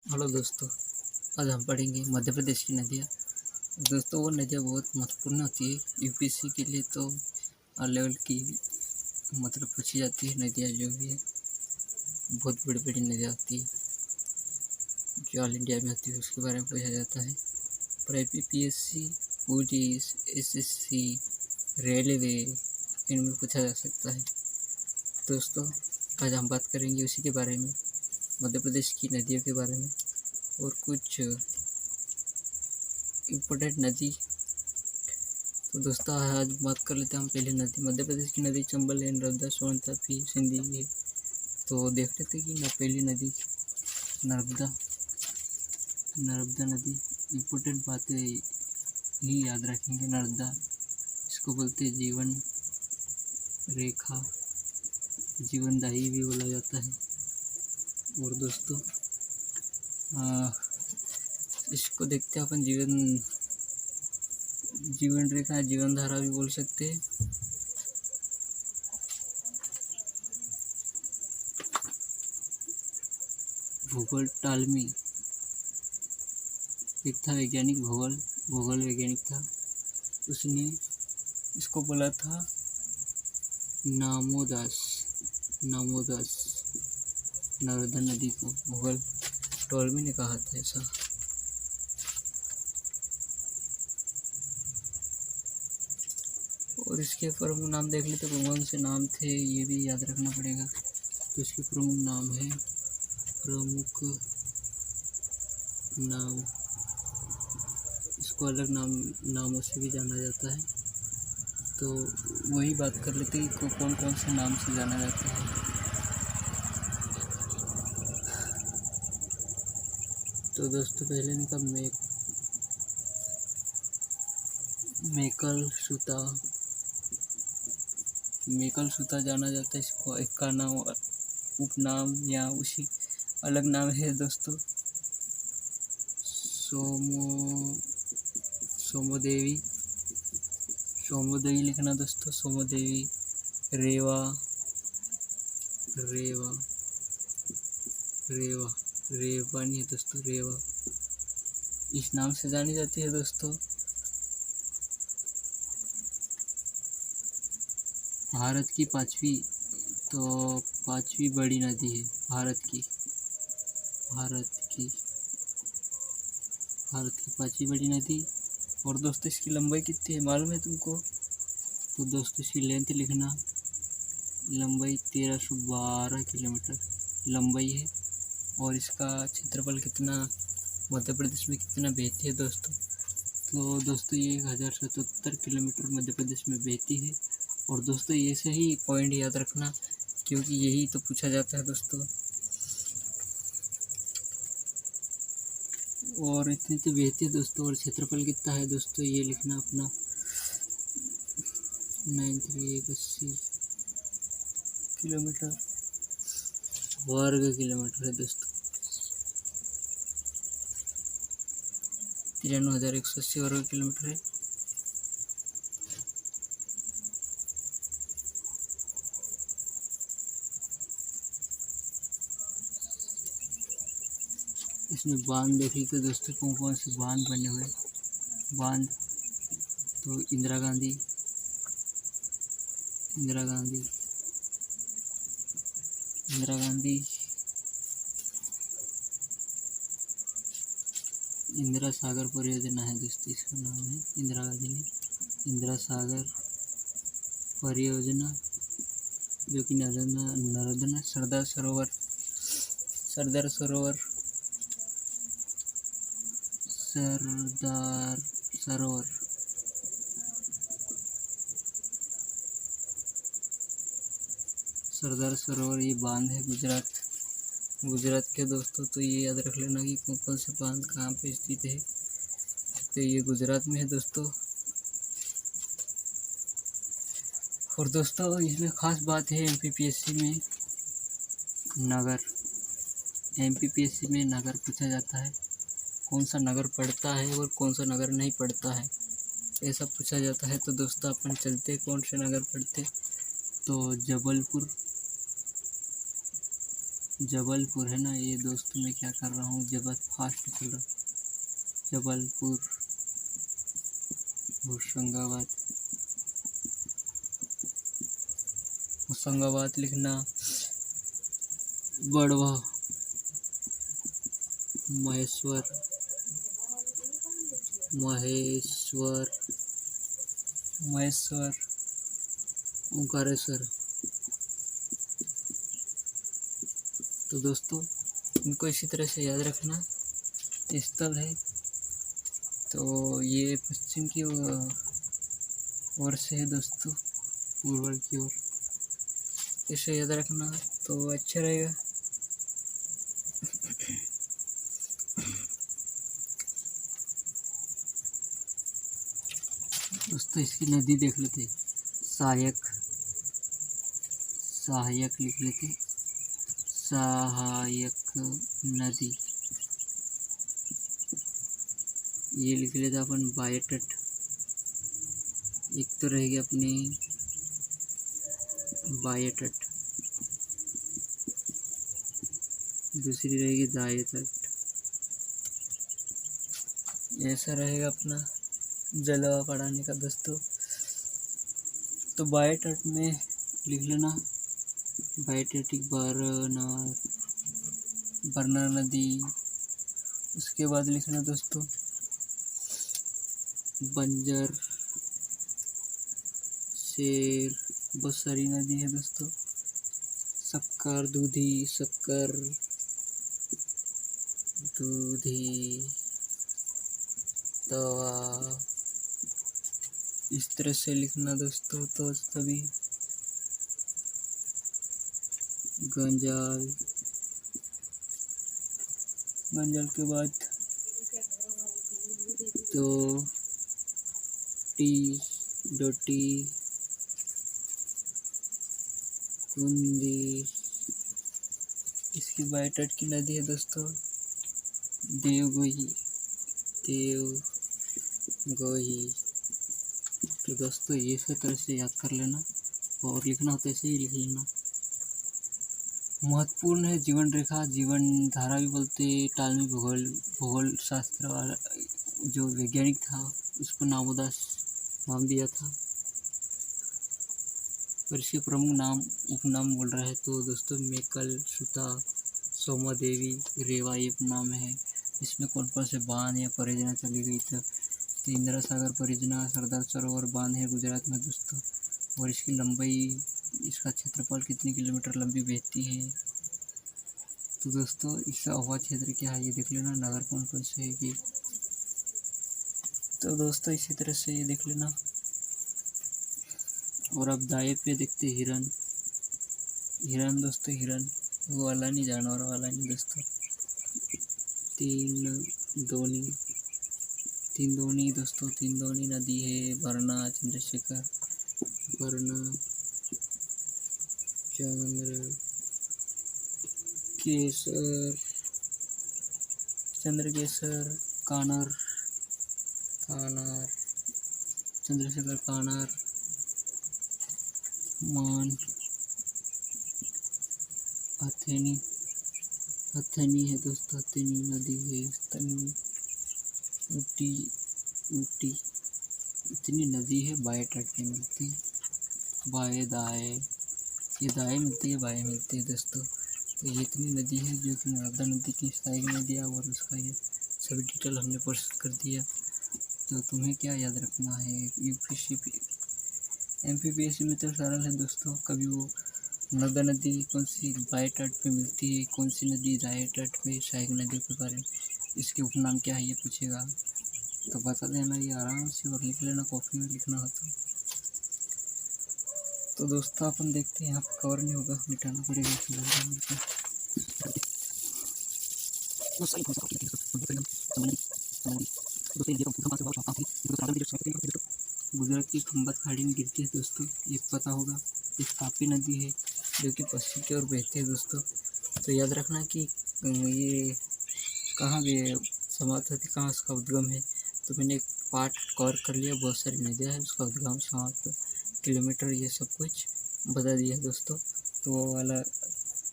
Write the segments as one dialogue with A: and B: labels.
A: Hello दोस्तों। आज हम पढ़ेंगे मध्य प्रदेश की नदियाँ। दोस्तों वो नदियाँ बहुत महत्वपूर्ण होती है यूपीएससी के लिए। तो लेवल की पूछी जाती है नदियाँ जो भी है, बहुत बड़ी बड़ी नदियाँ होती है जो ऑल इंडिया में होती है, उसके बारे में पूछा जाता है। पर यूपीएससी, पुलिस, एसएससी, रेलवे, इनमें पूछा जा सकता है। दोस्तों आज हम बात करेंगे उसी के बारे में, मध्य प्रदेश की नदियों के बारे में और कुछ इम्पोर्टेंट नदी। तो दोस्तों आज बात कर लेते हैं हम पहले नदी। मध्य प्रदेश की नदी चंबल है, नर्मदा, सोन, तापी, सिंधी है। तो देख लेते कि पहली नदी नर्मदा। नर्मदा नदी इम्पोर्टेंट बातें ही याद रखेंगे। नर्मदा, इसको बोलते जीवन रेखा, जीवनदायी भी बोला जाता है। और दोस्तों इसको देखते हैं अपन जीवन रेखा, जीवन धारा भी बोल सकते हैं। भूगोल टालमी एक था वैज्ञानिक, भूगोल वैज्ञानिक था। उसने इसको बोला था नामोदास नर्मदा नदी को भूगोल टॉलमी ने कहा था ऐसा। और इसके प्रमुख नाम देख लेते, कौन से नाम थे ये भी याद रखना पड़ेगा। तो इसके प्रमुख नाम, इसको अलग नामों से भी जाना जाता है। तो वही बात कर लेते कि कौन कौन से नाम से जाना जाता है। तो दोस्तों पहले इनका मेकल सूता जाना जाता है। इसको एक का नाम उपनाम या उसी अलग नाम है दोस्तों। सोमोदेवी लिखना दोस्तों। सोमोदेवी, रेवा नहीं है दोस्तों, रेवा इस नाम से जानी जाती है दोस्तों। भारत की पांचवी बड़ी नदी है भारत की पांचवी बड़ी नदी। और दोस्तों इसकी लंबाई कितनी है मालूम है तुमको? तो दोस्तों इसकी लेंथ लिखना, लंबाई 1312 किलोमीटर लंबाई है। और इसका क्षेत्रफल कितना, मध्य प्रदेश में कितना बहती है दोस्तों? तो दोस्तों ये 1077 किलोमीटर मध्य प्रदेश में बहती है। और दोस्तों ये सही पॉइंट याद रखना, क्योंकि यही तो पूछा जाता है दोस्तों। और इतनी तो बहती है दोस्तों। और क्षेत्रफल कितना है दोस्तों ये लिखना अपना, 9380 किलोमीटर वर्ग किलोमीटर है दोस्तों। 93,180 वर्ग किलोमीटर है। इसमें बांध देख लीजिए दोस्तों, कौन कौन से बांध बने हुए। बांध तो इंदिरा गांधी, इंदिरा सागर परियोजना है दोस्तों। इसका नाम है इंदिरा गांधी ने इंदिरा सागर परियोजना, जो कि नर्मदा सरदार सरोवर ये बांध है गुजरात के दोस्तों। तो ये याद रख लेना कि कौन कौन से बांध कहाँ पे स्थित है। तो ये गुजरात में है दोस्तों। और दोस्तों इसमें खास बात है एमपीपीएससी में नगर पूछा जाता है। कौन सा नगर पड़ता है और कौन सा नगर नहीं पड़ता है, ऐसा पूछा जाता है। तो दोस्तों अपन चलते कौन से नगर पड़ते। तो जबलपुर, जबलपुर है ना ये दोस्तों, मैं क्या कर रहा हूँ, फास्ट चल रहा, जबलपुर, होशंगाबाद, होशंगाबाद लिखना, बड़वा, महेश्वर, महेश्वर, महेश्वर, ओंकारेश्वर। तो दोस्तों इनको इसी तरह से याद रखना। स्थल है तो ये पश्चिम की ओर से है दोस्तों, पूर्व की ओर, इसे याद रखना तो अच्छा रहेगा। दोस्तों इसकी नदी देख लेते, सहायक, सहायक लिख लेते, सहायक नदी, ये लिख लेते अपन बायटट। एक तो रहेगी अपनी बायटट, दूसरी रहेगी दायतट। ऐसा रहेगा अपना जलवा पढ़ाने का दोस्तों। तो बायटट में लिख लेना बायटेटिक बरनार, बरनार नदी। उसके बाद लिखना दोस्तों बंजर, शेर, बहुत सारी नदी है दोस्तों। शक्कर, दूधी, शक्कर, दूधी, तवा, इस तरह से लिखना दोस्तों। तो सभी गंजाल, गंजाल के बाद तो टी, डोटी, कुंदी, इसकी बायटट की नदी है दोस्तों देवगोही, देवगोही। तो दोस्तों ये इस तरह से याद कर लेना और लिखना हो तो ऐसे ही लिख लेना। महत्वपूर्ण है जीवन रेखा, जीवन धारा भी बोलते, टालमी भूगोल, भूगोल शास्त्र वाला जो वैज्ञानिक था उसको नामोदास नाम दिया था। और इसके प्रमुख नाम उपनाम बोल रहा है तो दोस्तों मेकल, सुता, सोमा देवी, रेवा ये उपनाम है। इसमें कौन कौन से बांध या परियोजना चली गई तो इंदिरा सागर परियोजना, सरदार सरोवर बांध है गुजरात में दोस्तों। और इसकी लंबाई, इसका क्षेत्रफल कितनी किलोमीटर लंबी बहती है। तो दोस्तों इसका आवाज क्षेत्र क्या है ये देख लेना, नगर कौन कौन से है ये। तो दोस्तों इसी तरह से ये देख लेना। और अब दाएं पे देखते हिरन, हिरन दोस्तों, हिरन वो वाला नहीं, जानवर वाला नहीं दोस्तों। तीन दोनी दोस्तों, तीन दोनी नदी है, वरना चंद्रशेखर, वरना चंद्रकेसर, कानर, चंद्रशेखर कानर, मान, हथनी है दोस्तों, हथनी नदी है, ऊटी, इतनी नदी है बायटट में मिलती, बाए दाए, ये दाए मिलती है, बाएँ मिलती है दोस्तों। तो ये इतनी नदी है जो कि नर्मदा नदी की सहायक नदी है और उसका ये सभी डिटेल हमने प्रस्तुत कर दिया। तो तुम्हें क्या याद रखना है, यूपीएससी एमपीपीएससी में तो सरल है दोस्तों। कभी वो नर्मदा नदी कौन सी बाएँ तट पे मिलती है, कौन सी नदी दाएँ तट पे, सहायक नदियों के बारे में, इसके उपनाम क्या है ये पूछेगा तो बता देना ये आराम से और लिख लेना, कॉपी में लिखना हो तो दोस्तों अपन देखते हैं यहाँ पर कवर नहीं होगा, मिटाना पड़ेगा। गुजरात की खंबात खाड़ी में गिरती है दोस्तों, ये पता होगा। एक तापी नदी है जो कि पश्चिम की ओर बहती है दोस्तों। तो याद रखना कि ये कहाँ समाप्त होती, कहाँ उसका उद्गम है। तो मैंने एक पार्ट कवर कर लिया, बहुत सारी नदियाँ हैं, उसका उद्गम, समाप्त, किलोमीटर, ये सब कुछ बता दिया दोस्तों। तो वो वाला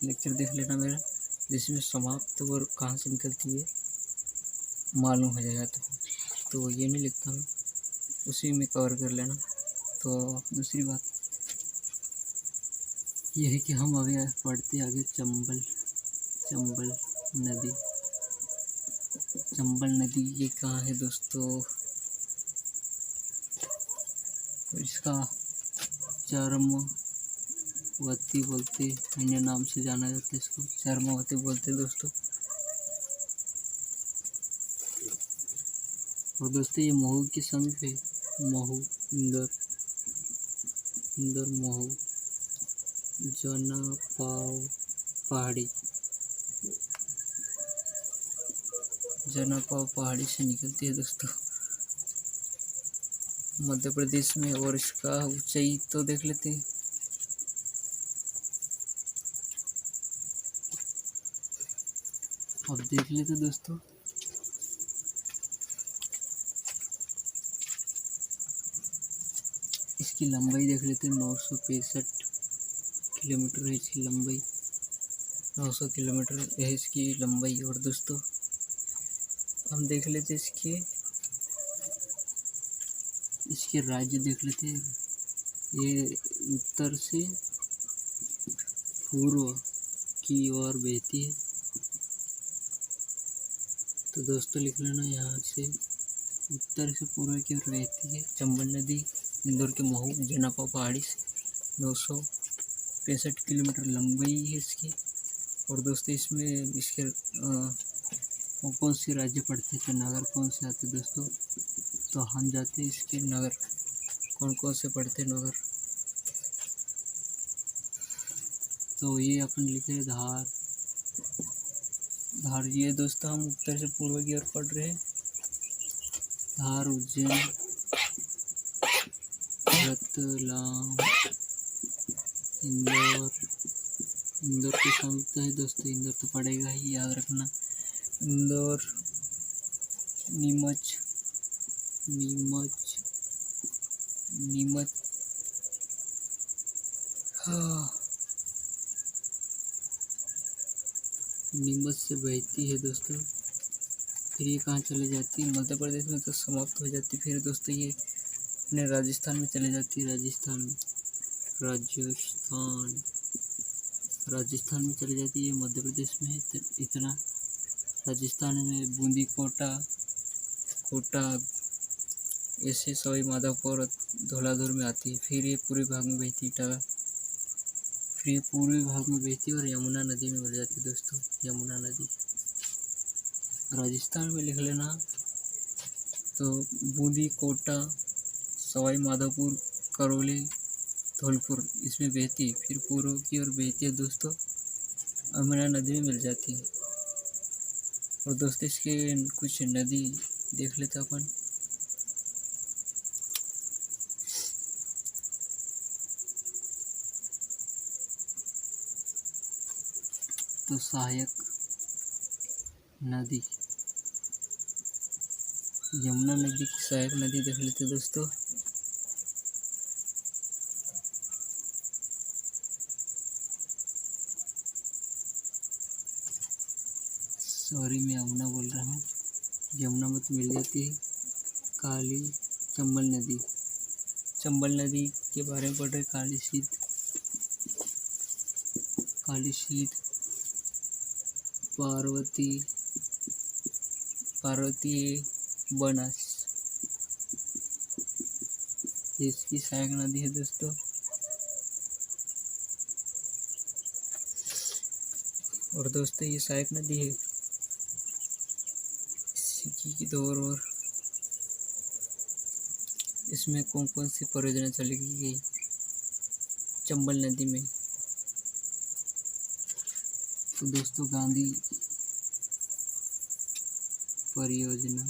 A: लेक्चर देख लेना मेरा। जिसमें समाप्त और कहाँ से निकलती है मालूम हो जाएगा। तो ये नहीं लिखता हूँ, उसी में कवर कर लेना। तो दूसरी बात ये है कि हम आगे पढ़ते आगे चंबल नदी। चंबल नदी ये कहाँ है दोस्तों? तो इसका चरमवती बोलते, अन्य नाम से जाना जाता है इसको, चरमवती बोलते हैं दोस्तों। और दोस्तों ये महू के समीप है, महू इंदौर महू जनापाव पहाड़ी से निकलती है दोस्तों मध्य प्रदेश में। और इसका ऊंचाई तो देख लेते हैं। अब देख लेते दोस्तों, इसकी लंबाई देख लेते हैं। 965 किलोमीटर है इसकी लंबाई, 900 किलोमीटर है इसकी लंबाई। और दोस्तों हम देख लेते इसके राज्य देख लेते हैं। ये उत्तर से पूर्व की ओर बहती है। तो दोस्तों लिख लेना, यहाँ से उत्तर से पूर्व की ओर बहती है चंबल नदी इंदौर के महू जनापा पहाड़ी से। 965 किलोमीटर लंबाई है इसकी। और दोस्तों इसमें इसके कौन से राज्य पड़ते हैं, तो नगर कौन से आते हैं दोस्तों? तो हम जाते हैं इसके नगर, कौन कौन से पड़ते हैं नगर। तो ये अपन लिखे धार। ये दोस्तों हम उत्तर से पूर्व की ओर पढ़ रहे हैं। धार, उज्जैन, रतलाम, इंदौर के समीप है दोस्तों। इंदौर तो पड़ेगा ही, याद रखना। इंदौर, नीमच, हाँ, नीमच से बहती है दोस्तों। फिर ये कहाँ चले जाती है? मध्य प्रदेश में तो समाप्त हो जाती है। फिर दोस्तों ये अपने राजस्थान में चले जाती है। राजस्थान में चले जाती है। मध्य प्रदेश में इतना। राजस्थान में बूंदी, कोटा ऐसे सवाई माधोपुर, धौलाधुर में आती है। फिर ये पूर्वी भाग में बहती है और यमुना नदी में मिल जाती है दोस्तों। यमुना नदी राजस्थान में लिख लेना। तो बूंदी, कोटा, सवाई माधोपुर, करौली, धौलपुर इसमें बहती है। फिर पूर्व की ओर बहती है दोस्तों, यमुना नदी में मिल जाती है। और दोस्तों इसके कुछ नदी देख लेते अपन। तो सहायक नदी, यमुना नदी की सहायक नदी देख लेते दोस्तों। सॉरी मैं यमुना बोल रहा हूँ, यमुना में तो मिल जाती है। चंबल नदी के बारे में पढ़ रहे। काली शीत, पार्वती बनास इसकी सहायक नदी है दोस्तों। और दोस्तों ये सहायक नदी है सिक्की की दौर। और इसमें कौन कौन सी परियोजना चलाई गई चंबल नदी में? तो दोस्तों गांधी परियोजना,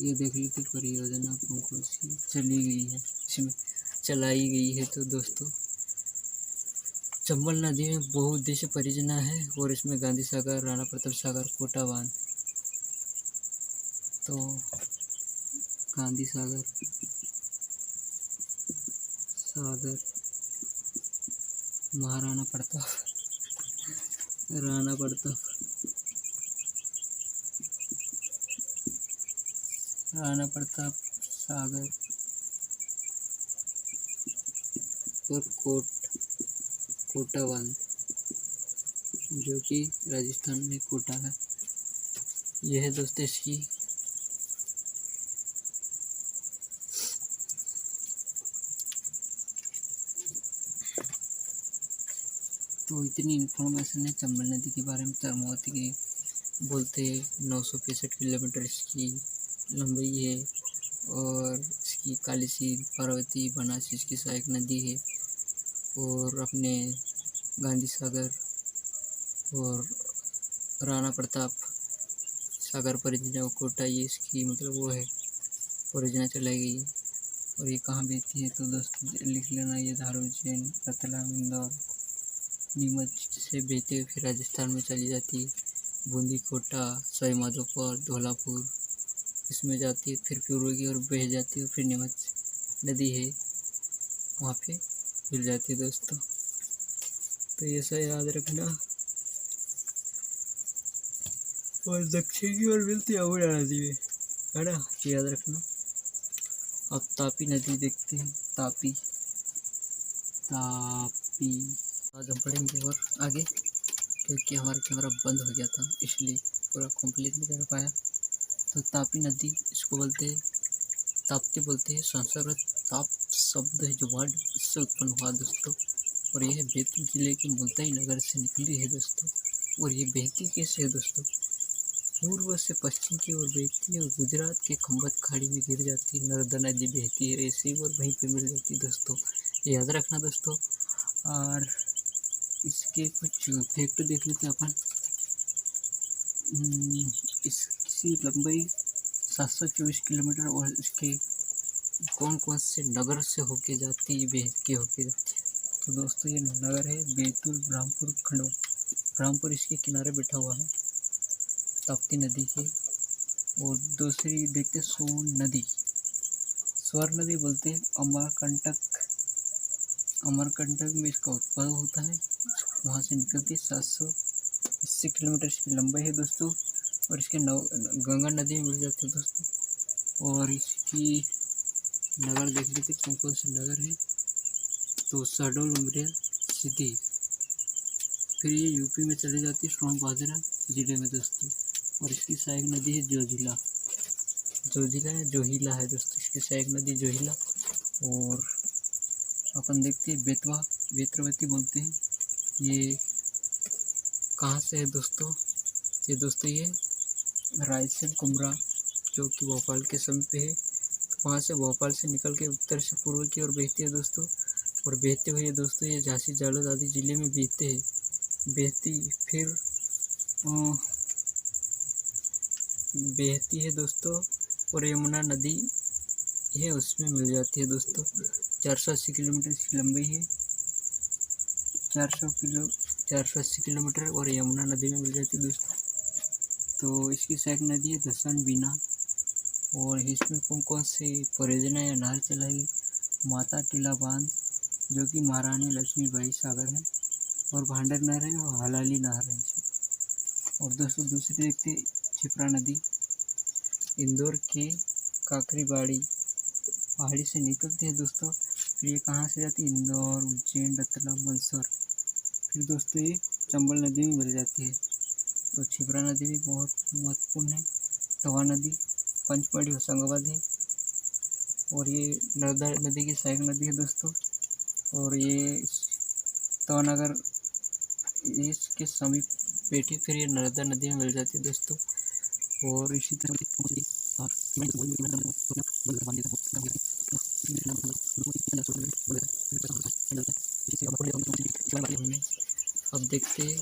A: ये देख लेते परियोजना कौन कौन सी चलाई गई है। तो दोस्तों चंबल नदी में बहुउद्देशीय परियोजना है। और इसमें गांधी सागर, राणा प्रताप सागर, कोटा बांध। तो गांधी सागर, महाराणा प्रताप राणा प्रताप, राणा प्रताप सागर और कोटा बांध, जो कि राजस्थान में कोटा है। यह है दोस्तों इसकी तो इतनी इन्फॉर्मेशन है चंबल नदी के बारे में। तरमौती के बोलते 965 किलोमीटर इसकी लंबाई है और इसकी काली सीध, पार्वती, बनास इसकी सहायक नदी है। और अपने गांधी सागर और राणा प्रताप सागर परियोजना और कोटा, ये इसकी मतलब वो है परियोजना चलाई गई है। और ये कहाँ बहती है तो दोस्तों लिख लेना, ये धार, उज्जैन, रतलाम, इंदौर, नीमच से बहते हुए फिर राजस्थान में चली जाती है। बूंदी, कोटा, सवाई माधोपुर, धौलापुर इसमें जाती है, फिर पूर्व की ओर बह जाती है, फिर नीमच नदी है वहाँ पे मिल जाती है दोस्तों। तो ये सब याद रखना। और दक्षिण की ओर मिलती है अमूर्या नदी में, है ना, याद रखना। अब तापी नदी देखते हैं। तापी आज हम पढ़ेंगे और आगे, क्योंकि हमारा कैमरा बंद हो गया था इसलिए पूरा कंप्लीट नहीं कर पाया। तो तापी नदी इसको बोलते हैं, ताप्ती बोलते हैं। संस्कृत ताप शब्द है जो वर्ड से उत्पन्न हुआ दोस्तों। और यह बैतूल जिले के मुल्ताई नगर से निकली है दोस्तों। और ये बहती कैसे है दोस्तों, पूर्व से पश्चिम की ओर बहती है और गुजरात के खंबत खाड़ी में गिर जाती है। नर्मदा नदी बहती है ऐसे ही और वहीं पे मिल जाती है दोस्तों, याद रखना दोस्तों। और इसके कुछ फैक्ट देख लेते हैं अपन। इसकी लंबाई 724 किलोमीटर और इसके कौन कौन से नगर से होके जाती है, बह के होके जाती है। तो दोस्तों ये नगर है बैतूल, ब्रह्मपुर, खंडवा। ब्रह्मपुर इसके किनारे बैठा हुआ है ताप्ती नदी के। और दूसरी देखते सोन नदी, स्वर्ण नदी बोलते हैं। अमरकंटक में इसका उद्भव होता है, वहाँ से निकलती है। 780 किलोमीटर इसकी लंबाई है दोस्तों। और इसके गंगा नदी में मिल जाती है दोस्तों। और इसकी नगर देख लेते कौन कौन से नगर हैं। तो शहडोल, उमरिया, सीधी। फिर ये यूपी में चली जाती है सोनभद्र जिले में दोस्तों। और इसकी सहायक नदी है जोजिला है दोस्तों, इसकी सहायक नदी जोहिला। और अपन देखते हैं बेतवा, बेत्रवती बोलते हैं। ये कहाँ से है दोस्तों, ये दोस्तों ये रायसेन, कुमरा, जो कि भोपाल के समीप है। तो वहाँ से भोपाल से निकल के उत्तर से पूर्व की ओर बहती है दोस्तों। और बहते हुए दोस्तों ये झांसी, जालोद आदि जिले में बहते हैं, फिर बहती है दोस्तों। और यमुना नदी है उसमें मिल जाती है दोस्तों। 480 किलोमीटर इसकी लंबाई है, 480 किलोमीटर और यमुना नदी में मिल जाती है दोस्तों। तो इसकी सहायक नदी है दसन, बीना। और इसमें कौन कौन से परियोजना या नहर चलाई, माता टीला बांध, जो कि महारानी लक्ष्मीबाई सागर है। और भांडर नहर है और हलाली नहर है। और दोस्तों दूसरी देखते क्षिप्रा नदी, इंदौर के काकरीबाड़ी पहाड़ी से निकलती है दोस्तों। फिर ये कहाँ से जाती है, इंदौर, उज्जैन, रतलाम, मंदसौर। फिर दोस्तों ये चंबल नदी में मिल जाती है। तो क्षिप्रा नदी भी बहुत महत्वपूर्ण है। तवा नदी पंचमढ़ी, होशंगाबाद है। और ये नर्मदा नदी की सहायक नदी है दोस्तों। और ये तवानगर इसके समीप बैठी, फिर ये नर्मदा नदी में मिल जाती है दोस्तों। और इसी तरह अब देखते हैं।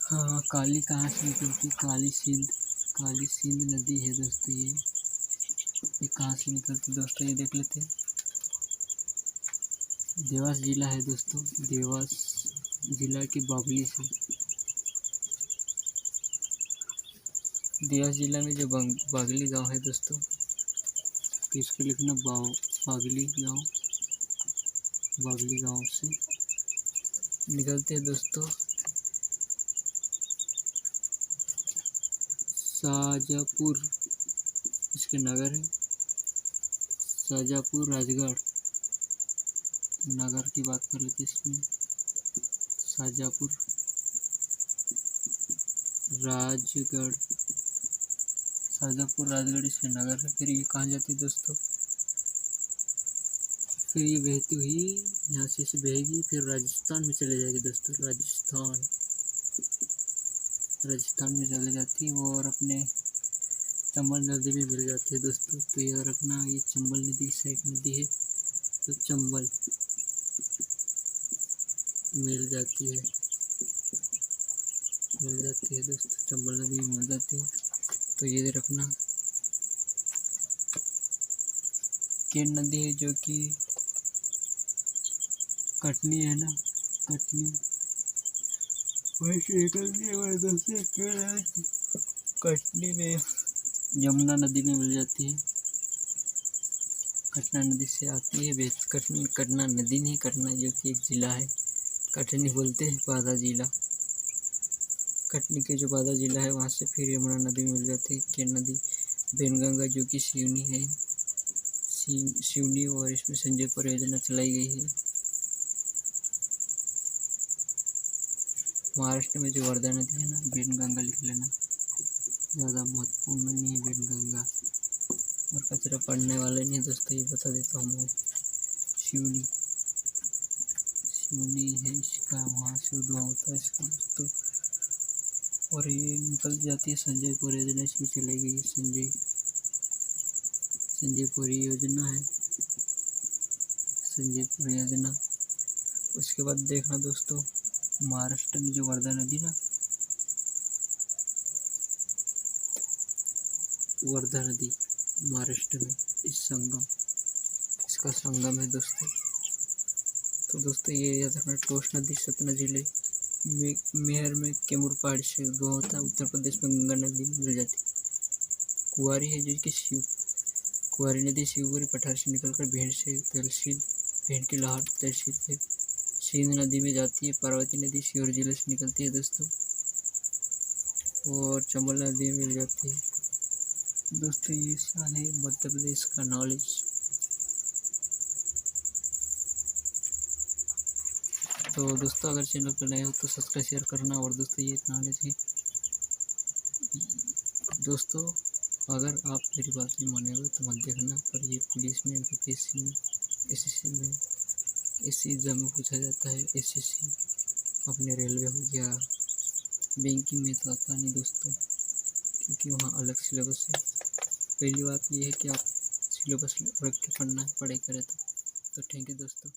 A: हाँ, काली कहाँ से निकलती, काली सिंध नदी है दोस्तों। ये कहाँ से निकलती दोस्तों, ये देख लेते हैं। देवास जिला है दोस्तों, देवास जिला के बागली से। देवास जिला में जो बागली गांव है दोस्तों, तो इसको लिखना बागली गांव से निकलते हैं दोस्तों। शाजापुर इसके नगर है। शाजापुर राजगढ़ नगर की बात कर लेते इसमें। शाजापुर राजगढ़, शाजापुर राजगढ़ इसके नगर है। फिर ये कहाँ जाती है दोस्तों, फिर ये बहती हुई यहाँ से बहेगी, फिर राजस्थान में चले जाएगी दोस्तों। राजस्थान में चले जाती है और अपने चंबल नदी में मिल जाती है दोस्तों। तो याद रखना ये चंबल नदी साइड नदी है, तो चंबल मिल जाती है दोस्तों, चंबल नदी में मिल जाती है। तो ये रखना केन नदी है जो कि कटनी है ना, कटनी वहीं से निकलती है हमारे दोस्तों। कटनी में यमुना नदी में मिल जाती है, कटना नदी से आती है। कटना नदी नहीं, कटना जो कि एक जिला है, कटनी बोलते हैं बाधा जिला। कटनी के जो बाधा जिला है वहाँ से फिर यमुना नदी में मिल जाती है केन नदी। बेनगंगा जो कि सिवनी है, सिवनी, और इसमें संजय परियोजना चलाई गई है। महाराष्ट्र में जो वर्धा नदी है ना, बेनगंगा लिख लेना, ज़्यादा महत्वपूर्ण नहीं है बेनगंगा, और कचरा पड़ने वाले नहीं दोस्तों, ये बता देता हूँ। सिवनी है इसका, वहाँ से उद्भव होता है इसका दोस्तों। और ये निकल जाती है संजय परियोजना, इसमें चलाई गई है संजय परियोजना है, संजय परियोजना। उसके बाद देखना दोस्तों, महाराष्ट्र में जो वर्धा नदी ना, वर्धा नदी महाराष्ट्र में इसका संगम है दोस्तों। तो दोस्तों ये याद रखना, टोस नदी सतना जिले मेहर में कैमूर पहाड़ी से उद्भव होता है। उत्तर प्रदेश में गंगा नदी में मिल जाती है। कुंवारी है जो कि कुंवारी नदी शिवपुरी पठार से निकलकर भिंड की लाहौर तहसील फिर सिंध नदी में जाती है। पार्वती नदी सीहोर जिले से निकलती है दोस्तों, और चंबल नदी में मिल जाती है दोस्तों। ये है मध्य प्रदेश का नॉलेज। तो दोस्तों अगर चैनल पर नए हो तो सब्सक्राइब शेयर करना। और दोस्तों ये नॉलेज है दोस्तों, अगर आप मेरी बात नहीं मानेगा तो मत देखना, पर ये पुलिस में, यूपीएससी में, एसएससी में, इसी एग्जाम में पूछा जाता है। एसएससी अपने रेलवे हो गया, बैंकिंग में तो आता नहीं दोस्तों, क्योंकि वहाँ अलग सिलेबस है। पहली बात ये है कि आप सिलेबस रख के पढ़ाई करें तो थैंक यू दोस्तों।